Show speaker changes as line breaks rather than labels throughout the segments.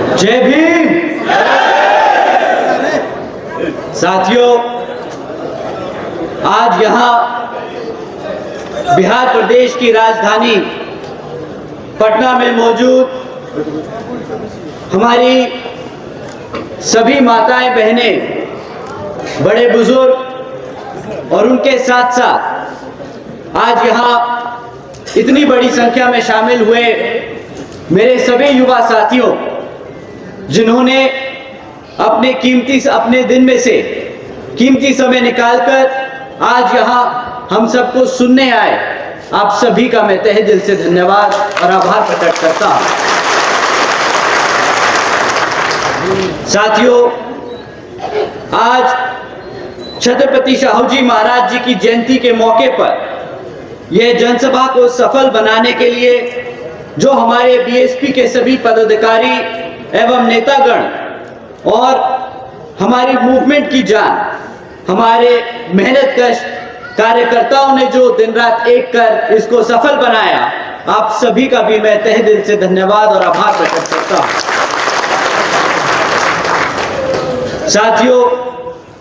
जय भीम। साथियों, आज यहाँ बिहार प्रदेश की राजधानी पटना में मौजूद हमारी सभी माताएं बहनें, बड़े बुजुर्ग और उनके साथ साथ आज यहाँ इतनी बड़ी संख्या में शामिल हुए मेरे सभी युवा साथियों, जिन्होंने अपने दिन में से कीमती समय निकालकर आज यहाँ हम सबको सुनने आए, आप सभी का मैं तहे दिल से धन्यवाद और आभार प्रकट करता हूँ। साथियों, आज छत्रपति शाहू जी महाराज जी की जयंती के मौके पर यह जनसभा को सफल बनाने के लिए जो हमारे बीएसपी के सभी पदाधिकारी एवं नेतागण और हमारी मूवमेंट की जान, हमारे मेहनतकश कार्यकर्ताओं ने जो दिन रात एक कर इसको सफल बनाया, आप सभी का भी मैं तहे दिल से धन्यवाद और आभार प्रकट करता हूं। साथियों,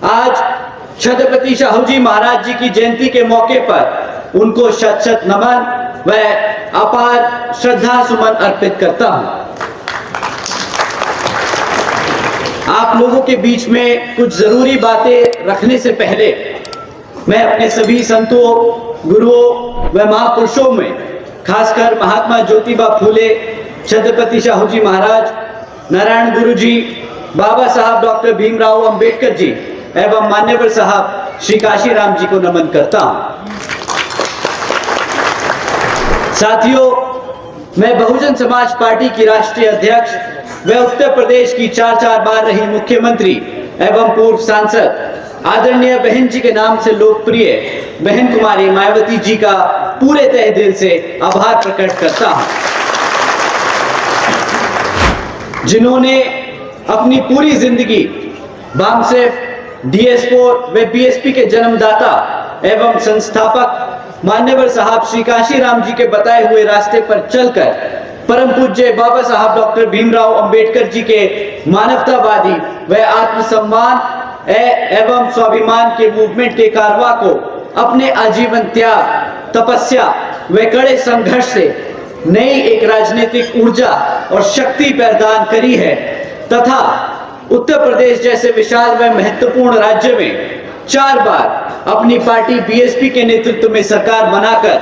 आज छत्रपति शाहू जी महाराज जी की जयंती के मौके पर उनको शत शत नमन व अपार श्रद्धा सुमन अर्पित करता हूं। आप लोगों के बीच में कुछ जरूरी बातें रखने से पहले मैं अपने सभी संतों, गुरुओं व महापुरुषों में खासकर महात्मा ज्योतिबा फूले, छत्रपति शाहू जी महाराज, नारायण गुरु जी, बाबा साहब डॉक्टर भीमराव अंबेडकर जी एवं मान्यवर साहब श्री काशीराम जी को नमन करता हूं। साथियों, मैं बहुजन समाज पार्टी की राष्ट्रीय अध्यक्ष व उत्तर प्रदेश की 4 बार रही मुख्यमंत्री एवं पूर्व सांसद आदरणीय बहन जी के नाम से लोकप्रिय बहन कुमारी मायावती जी का पूरे तहे दिल से आभार प्रकट करता हूं, जिन्होंने अपनी पूरी जिंदगी बामसेफ, DS4 व बीएसपी के जन्मदाता एवं संस्थापक मान्यवर साहब श्री काशीराम जी के बताए हुए रास्ते पर चलकर परम पूज्य बाबा साहब डॉक्टर भीमराव अंबेडकर जी के मानवतावादी व आत्मसम्मान एवं स्वाभिमान के मूवमेंट के कारवा को अपने आजीवन त्याग, तपस्या व कड़े संघर्ष से नई एक राजनीतिक ऊर्जा और शक्ति प्रदान करी है तथा उत्तर प्रदेश जैसे विशाल व महत्वपूर्ण राज्य में 4 बार अपनी पार्टी बीएसपी के नेतृत्व में सरकार बनाकर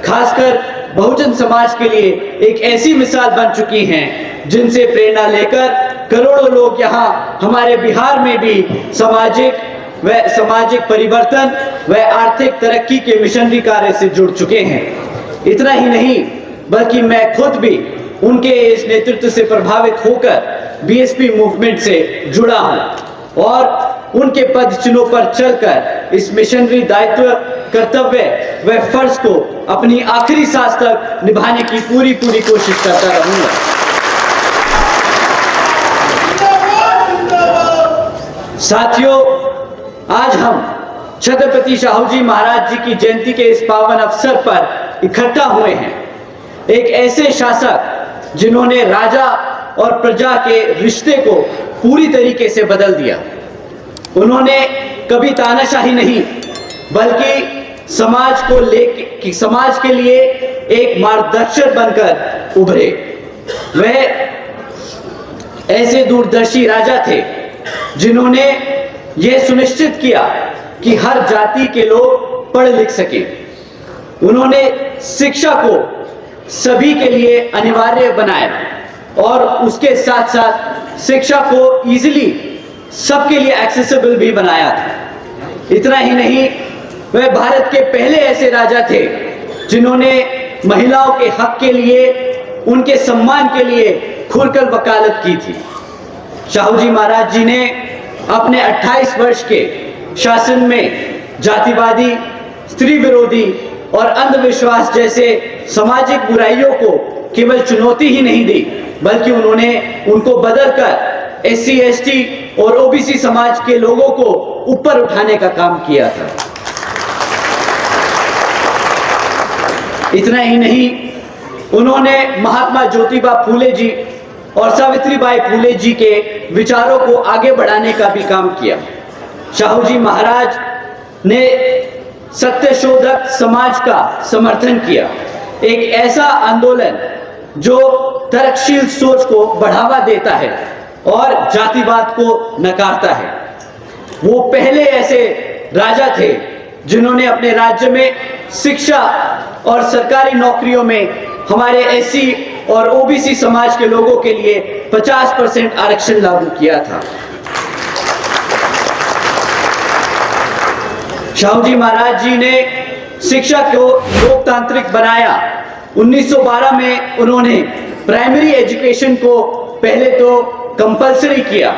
खासकर बहुजन समाज के लिए एक ऐसी मिसाल बन चुकी हैं, जिनसे प्रेरणा लेकर करोड़ों लोग यहाँ हमारे बिहार में भी सामाजिक परिवर्तन व आर्थिक तरक्की के मिशनरी कार्य से जुड़ चुके हैं। इतना ही नहीं, बल्कि मैं खुद भी उनके इस नेतृत्व से प्रभावित होकर बीएसपी मूवमेंट से जुड़ा हूं और उनके पद चिन्हों पर चलकर इस मिशनरी दायित्व, कर्तव्य व फर्ज को अपनी आखिरी सांस तक निभाने की पूरी कोशिश करता रहूंगा। साथियों, आज हम छत्रपति शाहू जी महाराज जी की जयंती के इस पावन अवसर पर इकट्ठा हुए हैं। एक ऐसे शासक जिन्होंने राजा और प्रजा के रिश्ते को पूरी तरीके से बदल दिया। उन्होंने कभी तानाशाही नहीं, बल्कि समाज के लिए एक मार्गदर्शक बनकर उभरे। वह ऐसे दूरदर्शी राजा थे जिन्होंने यह सुनिश्चित किया कि हर जाति के लोग पढ़ लिख सके। उन्होंने शिक्षा को सभी के लिए अनिवार्य बनाया और उसके साथ साथ शिक्षा को इजीली सबके लिए एक्सेसिबल भी बनाया था। इतना ही नहीं, वह भारत के पहले ऐसे राजा थे जिन्होंने महिलाओं के हक के लिए, उनके सम्मान के लिए खुलकर वकालत की थी। शाहू जी महाराज जी ने अपने 28 वर्ष के शासन में जातिवादी, स्त्री विरोधी और अंधविश्वास जैसे सामाजिक बुराइयों को केवल चुनौती ही नहीं दी, बल्कि उन्होंने उनको बदलकर SC, ST और OBC समाज के लोगों को ऊपर उठाने का काम किया था। इतना ही नहीं, उन्होंने महात्मा ज्योतिबा फूले जी और सावित्रीबाई फुले जी के विचारों को आगे बढ़ाने का भी काम किया। शाहू जी महाराज ने सत्यशोधक समाज का समर्थन किया, एक ऐसा आंदोलन जो तर्कशील सोच को बढ़ावा देता है और जातिवाद को नकारता है। वो पहले ऐसे राजा थे जिन्होंने अपने राज्य में शिक्षा और सरकारी नौकरियों में हमारे एससी और ओबीसी समाज के लोगों के लिए 50% आरक्षण लागू किया था। शाहू जी महाराज जी ने शिक्षा को लोकतांत्रिक बनाया। 1912 में उन्होंने प्राइमरी एजुकेशन को पहले तो कंपलसरी किया,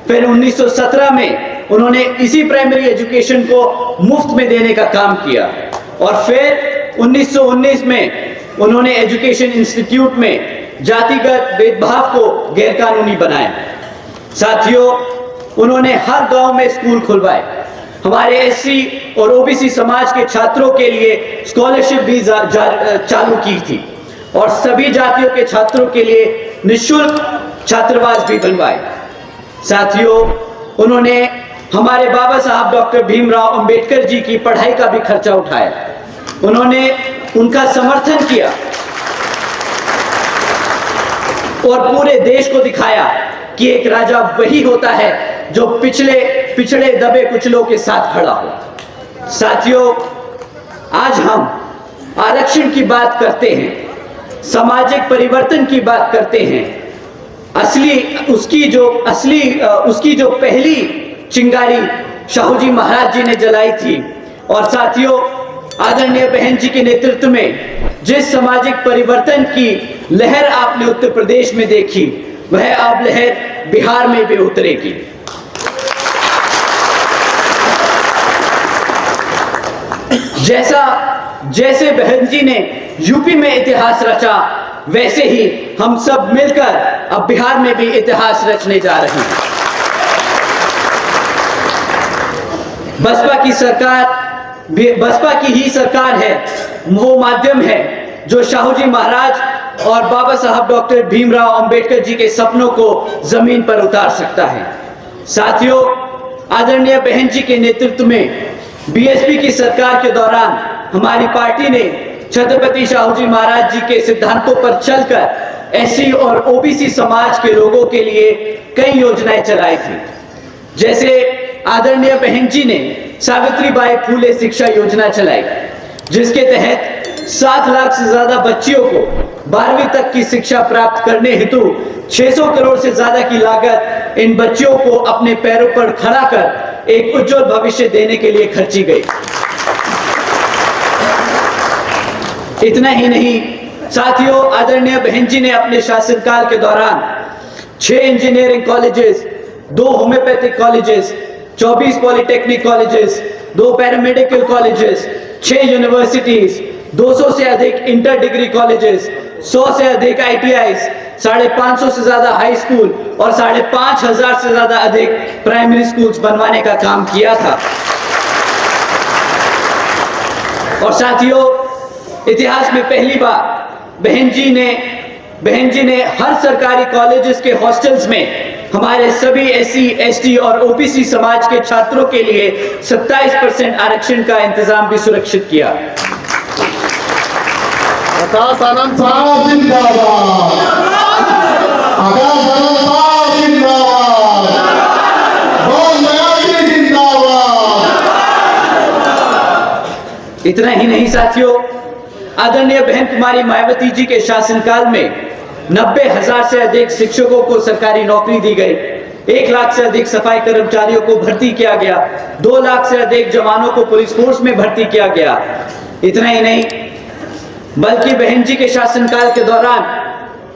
फिर 1917 में उन्होंने इसी प्राइमरी एजुकेशन को मुफ्त में देने का काम किया और फिर 1919 में उन्होंने एजुकेशन इंस्टीट्यूट में जातिगत भेदभाव को गैरकानूनी बनाया। साथियों, उन्होंने हर गांव में स्कूल खुलवाए, हमारे एससी और ओबीसी समाज के छात्रों के लिए स्कॉलरशिप भी चालू की थी और सभी जातियों के छात्रों के लिए निःशुल्क छात्रावास भी बनवाए। साथियों, उन्होंने हमारे बाबा साहब डॉक्टर भीमराव अंबेडकर जी की पढ़ाई का भी खर्चा उठाया, उन्होंने उनका समर्थन किया और पूरे देश को दिखाया कि एक राजा वही होता है जो पिछड़े दबे कुचलों के साथ खड़ा हो। साथियों, आज हम आरक्षण की बात करते हैं, सामाजिक परिवर्तन की बात करते हैं। उसकी जो पहली चिंगारी शाहू जी महाराज जी ने जलाई थी और साथियों, आदरणीय बहन जी के नेतृत्व में जिस सामाजिक परिवर्तन की लहर आपने उत्तर प्रदेश में देखी, वह अब लहर बिहार में भी उतरेगी। जैसे बहन जी ने यूपी में इतिहास रचा, वैसे ही हम सब मिलकर अब बिहार में भी इतिहास रचने जा रहे हैं। बसपा की ही सरकार है, वो माध्यम है जो शाहू जी महाराज और बाबा साहब डॉक्टर भीमराव अंबेडकर जी के सपनों को जमीन पर उतार सकता है। साथियों, आदरणीय बहन जी के नेतृत्व में बीएसपी की सरकार के दौरान हमारी पार्टी ने छत्रपति शाहू जी महाराज जी के सिद्धांतों पर चलकर एससी और ओबीसी समाज के लोगों के लिए कई योजनाएं चलाई थी। जैसे आदरणीय बहन जी ने सावित्रीबाई फुले शिक्षा योजना चलाई, जिसके तहत 7 लाख से ज्यादा बच्चियों को 12वीं तक की शिक्षा प्राप्त करने हेतु 600 करोड़ से ज्यादा की लागत इन बच्चियों को अपने पैरों पर खड़ा कर एक उज्जवल भविष्य देने के लिए खर्ची गई। इतना ही नहीं साथियों, आदरणीय बहन जी ने अपने शासनकाल के दौरान 6 engineering colleges, 2 homeopathic colleges, 24 polytechnic colleges, 2 paramedical colleges, 6 universities, 200 से अधिक इंटर डिग्री कॉलेजेस, 100 से अधिक ITIs, 550 से ज्यादा हाई स्कूल और 5,500 से ज्यादा अधिक प्राइमरी स्कूल्स बनवाने का काम किया था। और साथियों, इतिहास में पहली बार बहन जी ने हर सरकारी कॉलेजेस के हॉस्टल्स में हमारे सभी एससी, एसटी और ओबीसी समाज के छात्रों के लिए 27% आरक्षण का इंतजाम भी सुरक्षित किया।
आकाश आनंद साहब जिंदाबाद, आकाश आनंद साहब जिंदाबाद, बहुत नया जिंदाबाद।
इतना ही नहीं साथियों, आदरणीय बहन कुमारी मायावती जी के शासनकाल में 90,000 से अधिक शिक्षकों को सरकारी नौकरी दी गई, 1 लाख से अधिक सफाई कर्मचारियों को भर्ती किया गया, 2 लाख से अधिक जवानों को पुलिस फोर्स में भर्ती किया गया। इतना ही नहीं, बल्कि बहन जी के शासनकाल के दौरान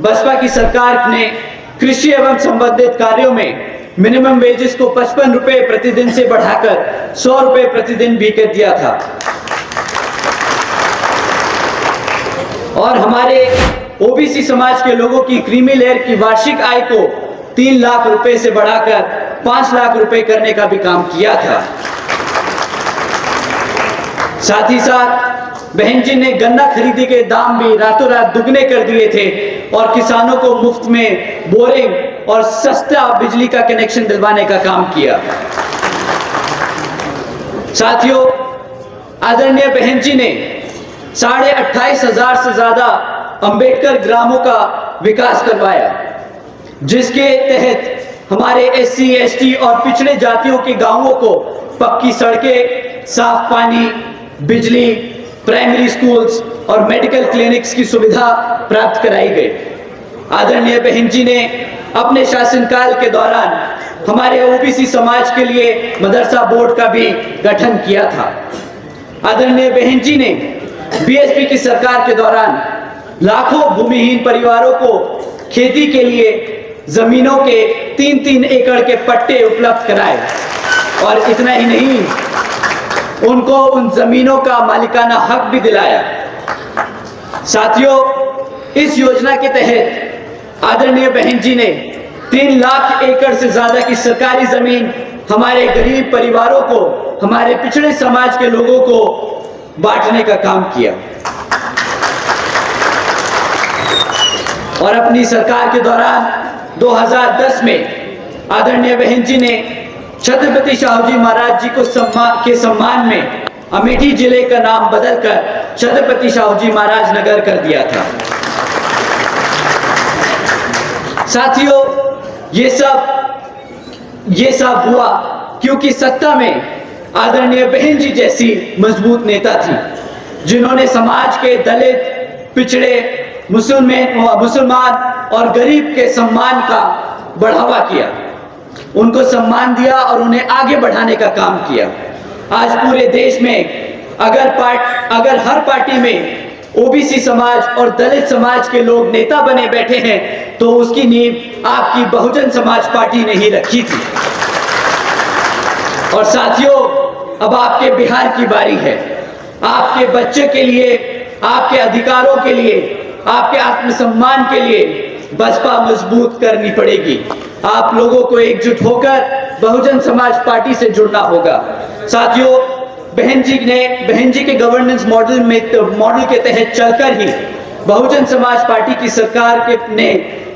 बसपा की सरकार ने कृषि एवं संबंधित कार्यों में मिनिमम वेजेस को 55 रुपए प्रतिदिन से बढ़ाकर 100 रुपए प्रतिदिन भी कर दिया था। और हमारे ओबीसी समाज के लोगों की क्रीमी लेयर की वार्षिक आय को 3 लाख रुपए से बढ़ाकर 5 लाख रुपए करने का भी काम किया था। साथ ही साथ बहन जी ने गन्ना खरीदी के दाम भी रातों रात दुगने कर दिए थे और किसानों को मुफ्त में बोरिंग और सस्ता बिजली का कनेक्शन दिलवाने का काम किया। साथियों, आदरणीय बहन जी ने 28,500 से ज्यादा अंबेडकर ग्रामों का विकास करवाया, जिसके तहत हमारे SC, ST और पिछड़े जातियों के गांवों को पक्की सड़कें, साफ पानी, बिजली, प्राइमरी स्कूल्स और मेडिकल क्लिनिक्स की सुविधा प्राप्त कराई गई। आदरणीय बहन जी ने अपने शासनकाल के दौरान हमारे OBC समाज के लिए मदरसा बोर्ड का भी गठन किया था। आदरणीय बहन जी ने BSP की सरकार के दौरान लाखों भूमिहीन परिवारों को खेती के लिए जमीनों के 3-3 एकड़ के पट्टे उपलब्ध कराए, और इतना ही नहीं, उनको उन जमीनों का मालिकाना हक भी दिलाया। साथियों, इस योजना के तहत आदरणीय बहन जी ने 3 लाख एकड़ से ज्यादा की सरकारी जमीन हमारे गरीब परिवारों को, हमारे पिछड़े समाज के लोगों को बांटने का काम किया। और अपनी सरकार के दौरान 2010 में आदरणीय बहन जी ने छत्रपति शाहू जी महाराज जी को सम्मान में अमेठी जिले का नाम बदलकर छत्रपति शाहू जी महाराज नगर कर दिया था। साथियों, ये सब हुआ क्योंकि सत्ता में आदरणीय बहन जी जैसी मजबूत नेता थी, जिन्होंने समाज के दलित, पिछड़े, मुसलमान और गरीब के सम्मान का बढ़ावा किया, उनको सम्मान दिया और उन्हें आगे बढ़ाने का काम किया। आज पूरे देश में अगर हर पार्टी में OBC समाज और दलित समाज के लोग नेता बने बैठे हैं, तो उसकी नींव आपकी बहुजन समाज पार्टी ने ही रखी थी। और साथियों, अब आपके बिहार की बारी है। आपके बच्चे के लिए, आपके अधिकारों के लिए, आपके आत्मसम्मान के लिए बसपा मजबूत करनी पड़ेगी। आप लोगों को एकजुट होकर बहुजन समाज पार्टी से जुड़ना होगा। साथियों, बहन जी के गवर्नेंस मॉडल के तहत चलकर ही बहुजन समाज पार्टी की सरकार ने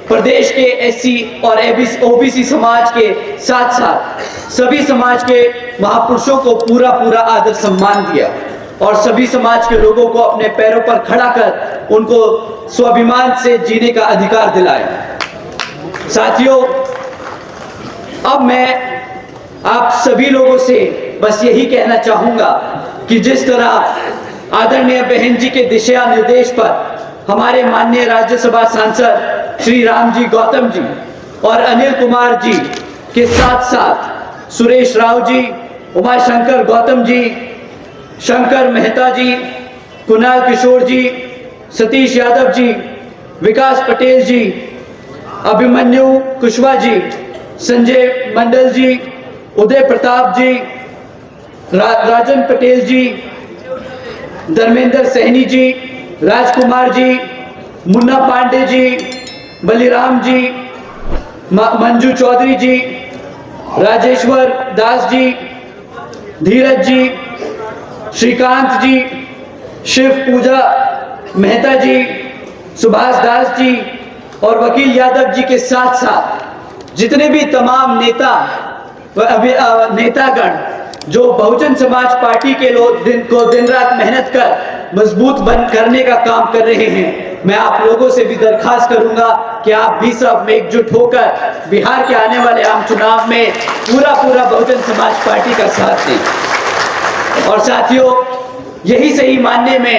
प्रदेश के SC और OBC समाज के साथ साथ सभी समाज के महापुरुषों को पूरा आदर सम्मान दिया और सभी समाज के लोगों को अपने पैरों पर खड़ा कर उनको स्वाभिमान से जीने का अधिकार दिलाया। साथियों, अब मैं आप सभी लोगों से बस यही कहना चाहूंगा कि जिस तरह आदरणीय बहन जी के दिशा निर्देश पर हमारे माननीय राज्यसभा सांसद श्री रामजी गौतम जी और अनिल कुमार जी के साथ साथ सुरेश राव जी, उमाशंकर गौतम जी, शंकर मेहता जी, कुणाल किशोर जी, सतीश यादव जी, विकास पटेल जी, अभिमन्यु कुशवाहा जी, संजय मंडल जी, उदय प्रताप जी, राजन पटेल जी, धर्मेंद्र सैनी जी, राजकुमार जी, मुन्ना पांडे जी, बलिराम जी, मंजू चौधरी जी, राजेश्वर दास जी, धीरज जी, श्रीकांत जी, शिव पूजा मेहता जी, सुभाष दास जी और वकील यादव जी के साथ साथ जितने भी तमाम नेतागण जो बहुजन समाज पार्टी के लोग दिन रात मेहनत कर मजबूत करने का काम कर रहे हैं, मैं आप लोगों से भी दरखास्त करूंगा कि आप भी सब एकजुट होकर बिहार के आने वाले आम चुनाव में पूरा बहुजन समाज पार्टी का साथ दें। और साथियों, यही सही मानने में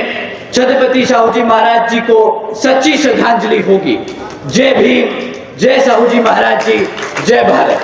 छत्रपति शाहू जी महाराज जी को सच्ची श्रद्धांजलि होगी। जय भीम, जय शाहू जी महाराज जी, जय भारत।